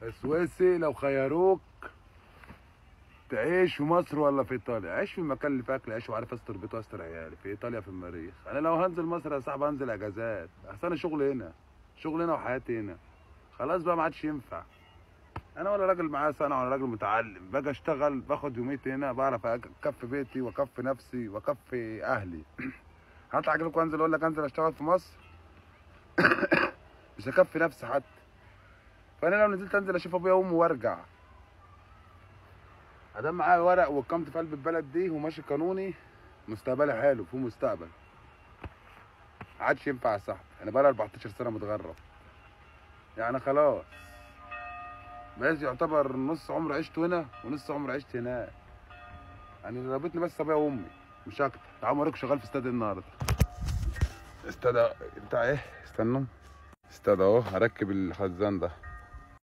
السويسي لو خيروك تعيش في مصر ولا في ايطاليا؟ عيش في المكان اللي فيه اكل عيش وعارف استر بيتي واستر عيالي. في ايطاليا في المريخ. انا لو هنزل مصر يا صاحبي هنزل اجازات، احسن انا شغل هنا، شغل هنا وحياتي هنا. خلاص بقى ما عادش ينفع. انا ولا راجل معايا سنه ولا راجل متعلم، باجي اشتغل باخد يوميتي هنا، بعرف اكفي بيتي واكفي نفسي واكفي اهلي. هطلع اجيلكوا انزل اقول لك انزل اشتغل في مصر؟ مش هكفي نفسي حتى. فانا لو نزلت انزل اشوف ابويا وامي وارجع. ادام معايا ورق واقامتي في قلب البلد دي وماشي قانوني، مستقبلي حلو، في مستقبل. ما عادش ينفع يا صاحبي، انا بقالي 14 سنه متغرب. يعني خلاص بقيت يعتبر نص عمري عشت هنا ونص عمري عشت هناك. يعني اللي رابطني بس ابويا وامي مش اكتر. تعالوا اوريكم شغال في استاد النهارده. استاد بتاع ايه؟ استنوا. استاد اهو، هركب الخزان ده.